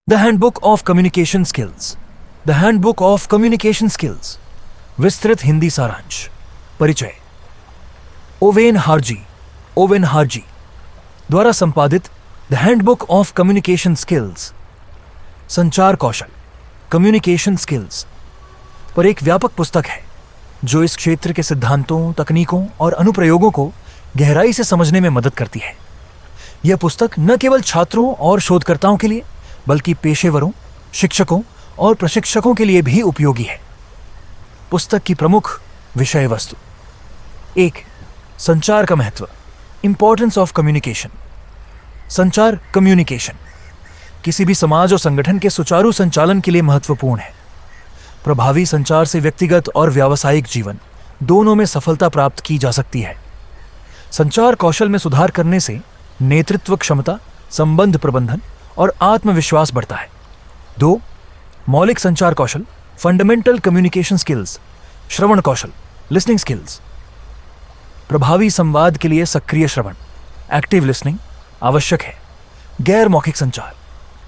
The handbook of communication skills. The handbook of communication skills. विस्तृत हिंदी सारांश। परिचय। Oven हार्जी द्वारा संपादित the handbook of communication skills संचार कौशल कम्युनिकेशन स्किल्स पर एक व्यापक पुस्तक है जो इस क्षेत्र के सिद्धांतों, तकनीकों और अनुप्रयोगों को गहराई से समझने में मदद करती है। यह पुस्तक न केवल छात्रों और शोधकर्ताओं के लिए बल्कि पेशेवरों, शिक्षकों और प्रशिक्षकों के लिए भी उपयोगी है। पुस्तक की प्रमुख विषय वस्तु। 1. संचार का महत्व, इंपॉर्टेंस ऑफ कम्युनिकेशन। संचार कम्युनिकेशन किसी भी समाज और संगठन के सुचारू संचालन के लिए महत्वपूर्ण है। प्रभावी संचार से व्यक्तिगत और व्यावसायिक जीवन दोनों में सफलता प्राप्त की जा सकती है। संचार कौशल में सुधार करने से नेतृत्व क्षमता, संबंध प्रबंधन और आत्मविश्वास बढ़ता है। 2. मौलिक संचार कौशल, फंडामेंटल कम्युनिकेशन स्किल्स। श्रवण कौशल, लिसनिंग स्किल्स। प्रभावी संवाद के लिए सक्रिय श्रवण, एक्टिव लिसनिंग आवश्यक है। गैर मौखिक संचार,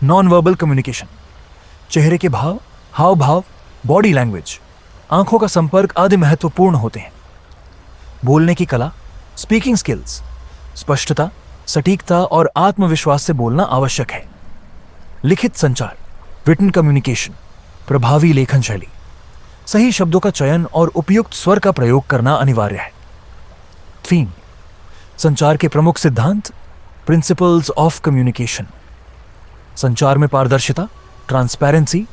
नॉन वर्बल कम्युनिकेशन। चेहरे के भाव, हाव भाव, बॉडी लैंग्वेज, आंखों का संपर्क आदि महत्वपूर्ण होते हैं। बोलने की कला, स्पीकिंग स्किल्स। स्पष्टता, सटीकता और आत्मविश्वास से बोलना आवश्यक है। लिखित संचार, रिटन कम्युनिकेशन। प्रभावी लेखन शैली, सही शब्दों का चयन और उपयुक्त स्वर का प्रयोग करना अनिवार्य है। 3. संचार के प्रमुख सिद्धांत, प्रिंसिपल्स ऑफ कम्युनिकेशन। संचार में पारदर्शिता, ट्रांसपेरेंसी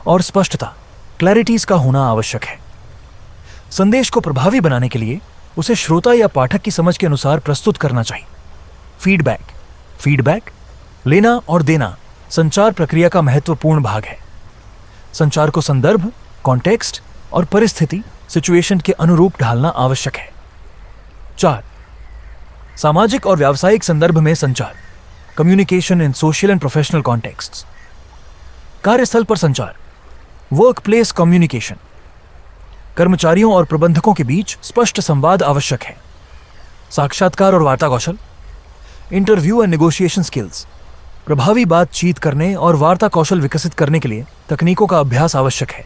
और स्पष्टता, क्लैरिटीज का होना आवश्यक है। संदेश को प्रभावी बनाने के लिए उसे श्रोता या पाठक की समझ के अनुसार प्रस्तुत करना चाहिए। फीडबैक लेना और देना संचार प्रक्रिया का महत्वपूर्ण भाग है। संचार को संदर्भ, कॉन्टेक्स्ट और परिस्थिति, सिचुएशन के अनुरूप ढालना आवश्यक है। 4. सामाजिक और व्यावसायिक संदर्भ में संचार, communication in social and professional contexts. कार्यस्थल पर संचार, वर्क प्लेस कम्युनिकेशन। कर्मचारियों और प्रबंधकों के बीच स्पष्ट संवाद आवश्यक है। साक्षात्कार और वार्ता कौशल, इंटरव्यू एंड नेगोशिएशन स्किल्स। प्रभावी बातचीत करने और वार्ता कौशल विकसित करने के लिए तकनीकों का अभ्यास आवश्यक है।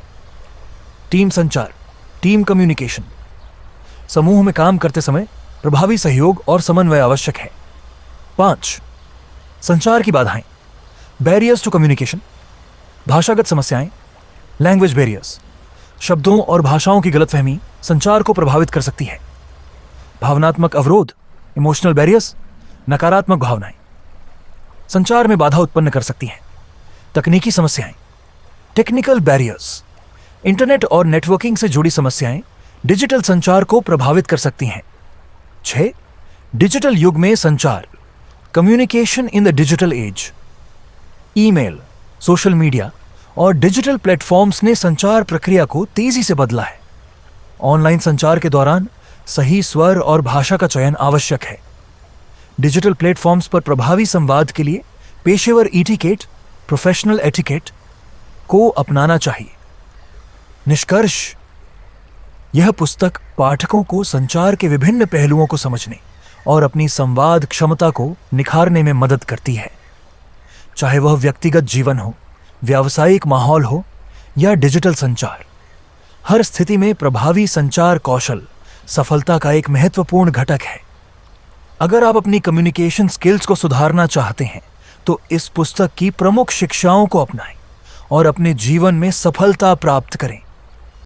टीम संचार, टीम कम्युनिकेशन। समूह में काम करते समय प्रभावी सहयोग और समन्वय आवश्यक है। 5. संचार की बाधाएं, बैरियर्स टू कम्युनिकेशन। भाषागत समस्याएं, लैंग्वेज बैरियर्स। शब्दों और भाषाओं की गलतफहमी संचार को प्रभावित कर सकती है। भावनात्मक अवरोध, इमोशनल बैरियर्स, नकारात्मक भावनाएं संचार में बाधा उत्पन्न कर सकती हैं। तकनीकी समस्याएं, टेक्निकल बैरियर्स। इंटरनेट और नेटवर्किंग से जुड़ी समस्याएं डिजिटल संचार को प्रभावित कर सकती हैं। 6. डिजिटल युग में संचार, communication in the digital age. Email, social media और डिजिटल प्लेटफॉर्म्स ने संचार प्रक्रिया को तेजी से बदला है। ऑनलाइन संचार के दौरान सही स्वर और भाषा का चयन आवश्यक है। डिजिटल प्लेटफॉर्म्स पर प्रभावी संवाद के लिए पेशेवर इटिकेट, प्रोफेशनल एटिकेट को अपनाना चाहिए। निष्कर्ष, यह पुस्तक पाठकों को संचार के विभिन्न पहलुओं को समझने और अपनी संवाद क्षमता को निखारने में मदद करती है। चाहे वह व्यक्तिगत जीवन हो, व्यावसायिक माहौल हो या डिजिटल संचार, हर स्थिति में प्रभावी संचार कौशल सफलता का एक महत्वपूर्ण घटक है। अगर आप अपनी कम्युनिकेशन स्किल्स को सुधारना चाहते हैं तो इस पुस्तक की प्रमुख शिक्षाओं को अपनाएं और अपने जीवन में सफलता प्राप्त करें।